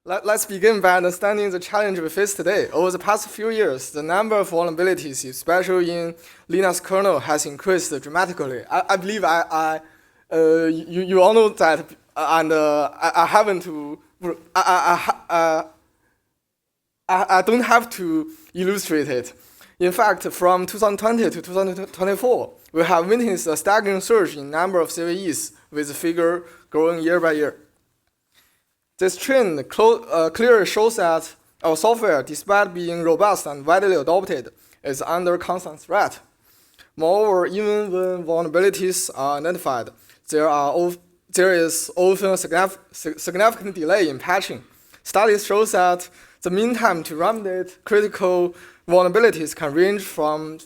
Let's begin by understanding the challenge we face today. Over the past few years, the number of vulnerabilities, especially in Linux kernel, has increased dramatically. I believe you all know that, and I haven't to. I don't have to illustrate it. In fact, from 2020 to 2024, we have witnessed a staggering surge in number of CVEs, with the figure growing year by year. This trend clearly shows that our software, despite being robust and widely adopted, is under constant threat. Moreover, even when vulnerabilities are identified, there is often a significant delay in patching. Studies show that the mean time to remediate critical vulnerabilities can range from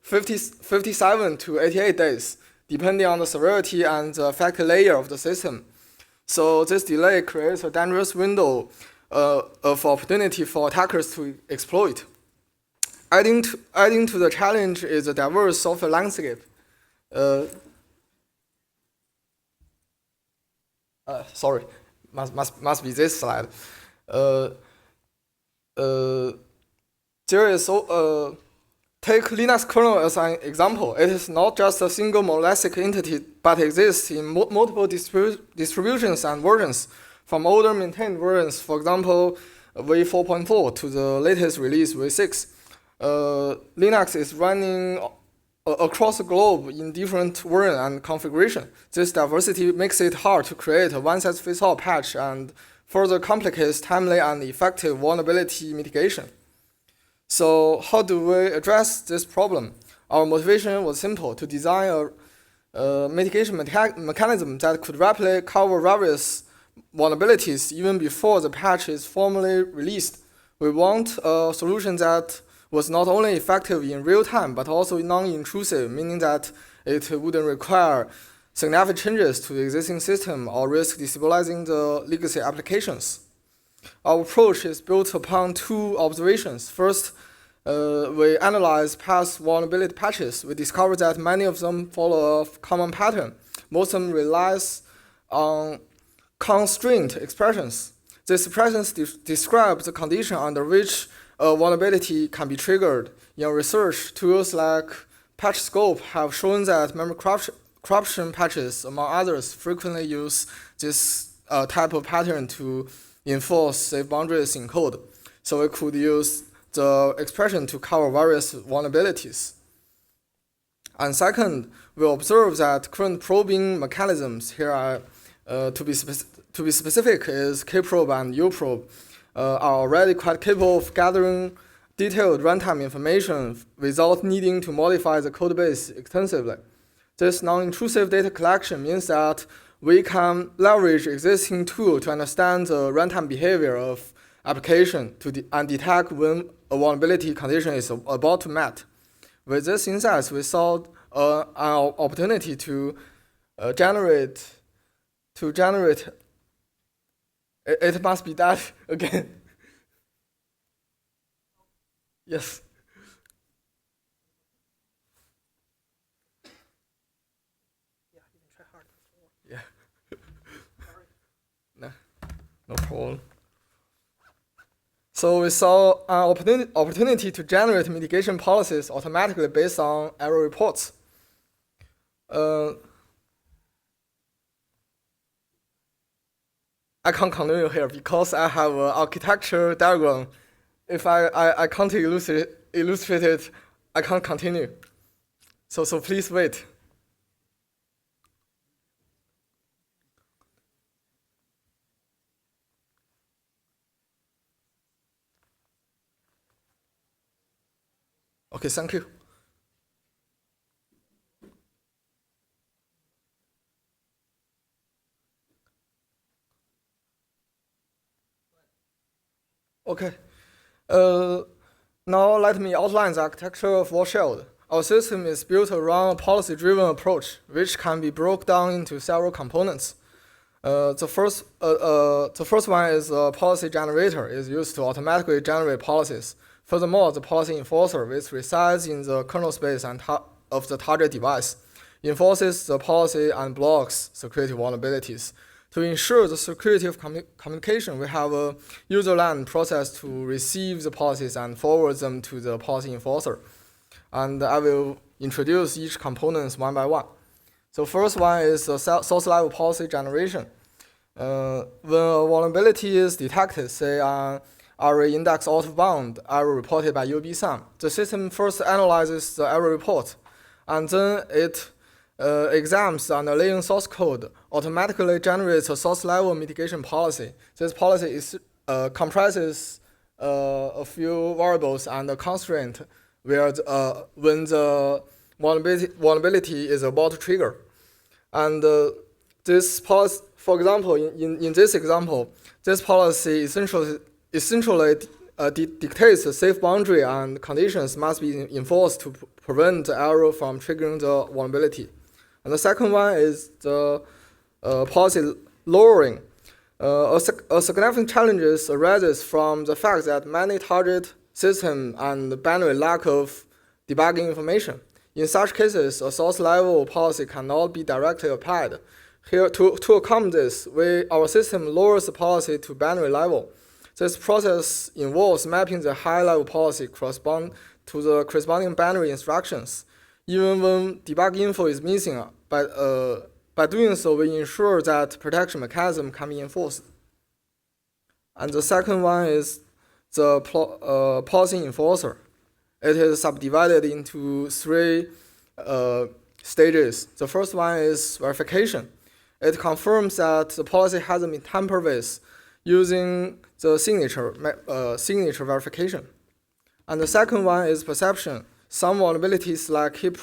57 to 88 days, depending on the severity and the affected layer of the system. So this delay creates a dangerous window of opportunity for attackers to exploit. Adding to the challenge is a diverse software landscape. Sorry, must be this slide. Take Linux kernel as an example. It is not just a single monolithic entity, but exists in multiple distributions and versions, from older maintained versions, for example, v4.4, to the latest release, v6. Linux is running across the globe in different versions and configuration. This diversity makes it hard to create a one-size-fits-all patch and further complicates timely and effective vulnerability mitigation. So how do we address this problem? Our motivation was simple: to design a mitigation mechanism that could rapidly cover various vulnerabilities even before the patch is formally released. We want a solution that was not only effective in real time, but also non-intrusive, meaning that it wouldn't require significant changes to the existing system or risk destabilizing the legacy applications. Our approach is built upon two observations. First, we analyze past vulnerability patches. We discover that many of them follow a common pattern. Most of them relies on constraint expressions. These expressions describe the condition under which a vulnerability can be triggered. In research, tools like PatchScope have shown that memory corruption patches, among others, frequently use this type of pattern to enforce safe boundaries in code. So we could use the expression to cover various vulnerabilities. And second, we observe that current probing mechanisms here are, to be specific, is kprobe and uprobe, are already quite capable of gathering detailed runtime information without needing to modify the code base extensively. This non-intrusive data collection means that we can leverage existing tools to understand the runtime behavior of application and detect when a vulnerability condition is about to met. With this insights, we saw an opportunity to generate. It must be that again. Yes. Yeah. No problem. So we saw an opportunity to generate mitigation policies automatically based on error reports. I can't continue here because I have an architecture diagram. If I can't illustrate it, I can't continue. So please wait. Okay, thank you. Okay. Now let me outline the architecture of VulShield. Our system is built around a policy-driven approach, which can be broken down into several components. The first one is a policy generator, is used to automatically generate policies. Furthermore, the policy enforcer, which resides in the kernel space of the target device, enforces the policy and blocks security vulnerabilities. To ensure the security of communication, we have a user-land process to receive the policies and forward them to the policy enforcer. And I will introduce each component one by one. So first one is the source level policy generation. When a vulnerability is detected, say an array index out of bound error reported by UBSUM, the system first analyzes the error report, and then it examines the underlying source code, automatically generates a source level mitigation policy. This policy comprises a few variables and a constraint where when the vulnerability is about to trigger. And this policy, for example, in this example, this policy essentially dictates the safe boundary and conditions must be enforced to prevent the error from triggering the vulnerability. And the second one is the policy lowering. A significant challenge arises from the fact that many target system and bandwidth lack of debugging information. In such cases, a source level policy cannot be directly applied. Here, to accomplish this, our system lowers the policy to bandwidth level. This process involves mapping the high-level policy correspond to the corresponding bandwidth instructions, even when debug info is missing. By doing so, we ensure that protection mechanism can be enforced. And the second one is the policy enforcer. It is subdivided into three stages. The first one is verification. It confirms that the policy hasn't been tampered with using the signature verification. And the second one is perception. Some vulnerabilities like heap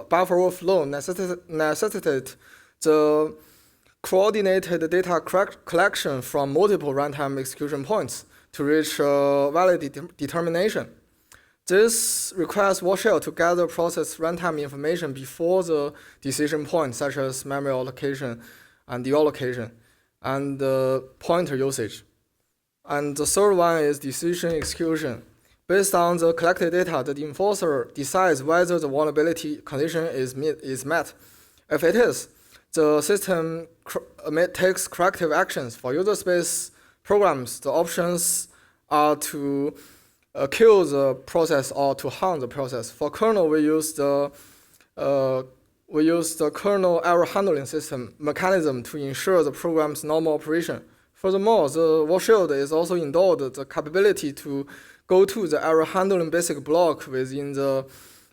buffer overflow necessitate the coordinated data collection from multiple runtime execution points to reach valid determination. This requires VulShield to gather process runtime information before the decision point, such as memory allocation and deallocation, and pointer usage. And the third one is decision execution. Based on the collected data, the enforcer decides whether the vulnerability condition is met. If it is, the system takes corrective actions. For user space programs, the options are to kill the process or to harm the process. For kernel, we use the kernel error handling system mechanism to ensure the program's normal operation. Furthermore, the VulShield is also endowed the capability to go to the error handling basic block within the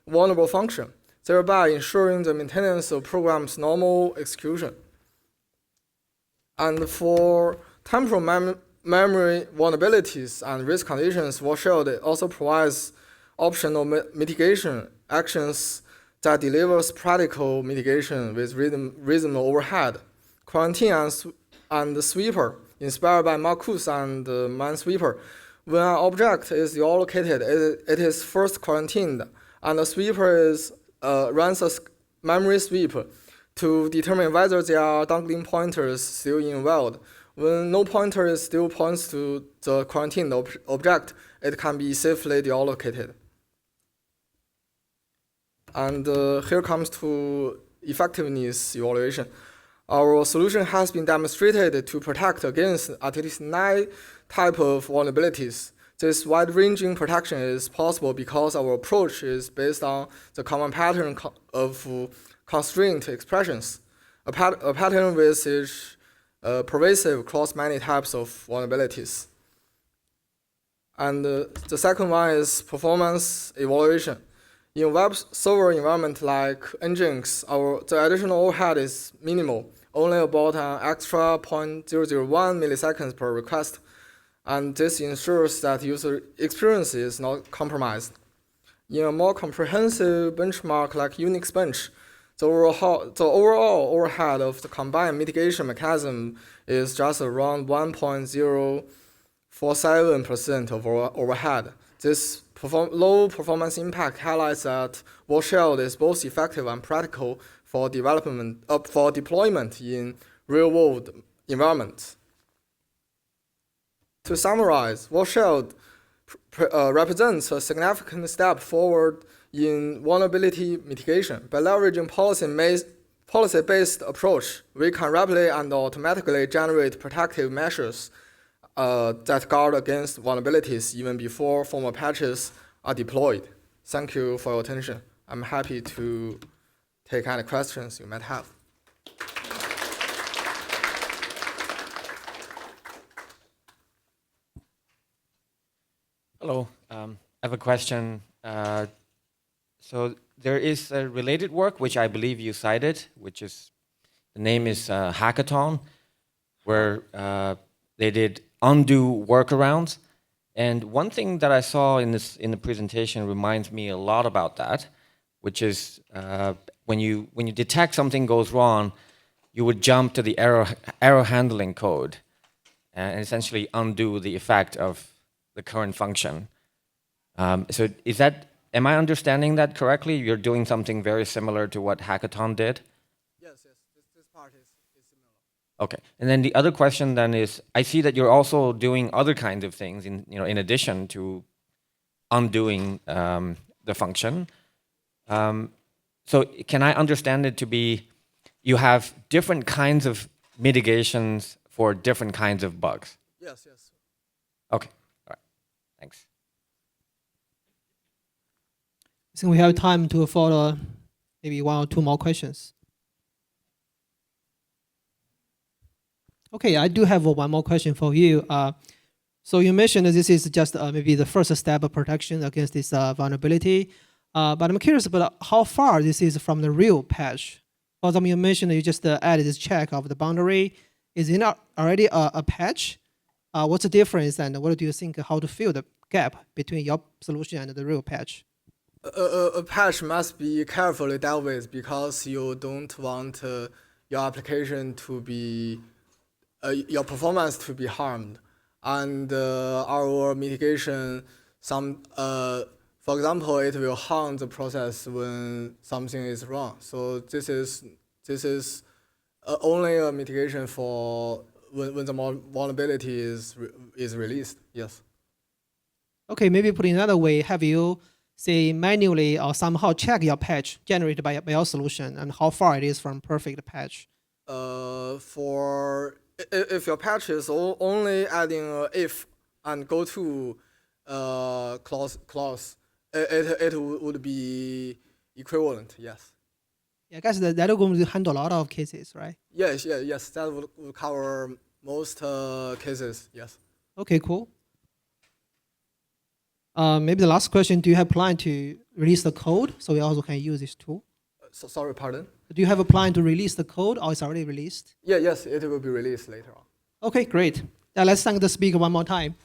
vulnerable function, thereby ensuring the maintenance of program's normal execution. And for temporal memory vulnerabilities and risk conditions, VulShield also provides optional mitigation actions that delivers practical mitigation with reasonable overhead. Quarantine and sweeper, inspired by Marcus and Minesweeper. When an object is deallocated, it is first quarantined, and the sweeper runs a memory sweep to determine whether there are dangling pointers still invalid. When no pointer still points to the quarantined object, it can be safely deallocated. And here comes to effectiveness evaluation. Our solution has been demonstrated to protect against at least 9 types of vulnerabilities. This wide-ranging protection is possible because our approach is based on the common pattern of constraint expressions, a pattern which is pervasive across many types of vulnerabilities. And the second one is performance evaluation. In web server environment like Nginx, the additional overhead is minimal, only about an extra 0.001 milliseconds per request, and this ensures that user experience is not compromised. In a more comprehensive benchmark like Unix Bench, the overall overhead of the combined mitigation mechanism is just around 1.047% of overhead. This low performance impact highlights that VulShield is both effective and practical for deployment in real-world environments. To summarize, VulShield represents a significant step forward in vulnerability mitigation. By leveraging policy-based approach, we can rapidly and automatically generate protective measures that guard against vulnerabilities even before formal patches are deployed. Thank you for your attention. I'm happy to take any questions you might have. Hello, I have a question. So there is a related work, which I believe you cited, which is, the name is Hackathon, where they did undo workarounds. And one thing that I saw in the presentation reminds me a lot about that, which is when you detect something goes wrong, you would jump to the error handling code and essentially undo the effect of the current function. So is that, am I understanding that correctly? You're doing something very similar to what Hackathon did? Yes, this part is similar. Okay, and then the other question then is, I see that you're also doing other kinds of things in addition to undoing the function. So can I understand it to be, you have different kinds of mitigations for different kinds of bugs? Yes. Okay, all right, thanks. I think we have time to follow maybe 1 or 2 more questions. Okay, I do have one more question for you. So you mentioned that this is just maybe the first step of protection against this vulnerability. But I'm curious about how far this is from the real patch. For example, you mentioned that you just added this check of the boundary. Is it not already a patch? What's the difference, and what do you think, how to fill the gap between your solution and the real patch? A patch must be carefully dealt with because you don't want your application to be, your performance to be harmed. And our mitigation, for example, it will harm the process when something is wrong. So this is only a mitigation for when the vulnerability is released. Yes. Okay, maybe put it another way, have you say manually or somehow check your patch generated by your solution and how far it is from perfect patch? If your patch is only adding a if and go to clause, it would be equivalent. Yes. Yeah, I guess that will going to handle a lot of cases, right? Yes. That would cover most cases. Yes. Okay, cool. Maybe the last question, do you have plan to release the code so we also can use this tool? Sorry, pardon? Do you have a plan to release the code or it's already released? Yes, it will be released later on. Okay, great. Let's thank the speaker one more time.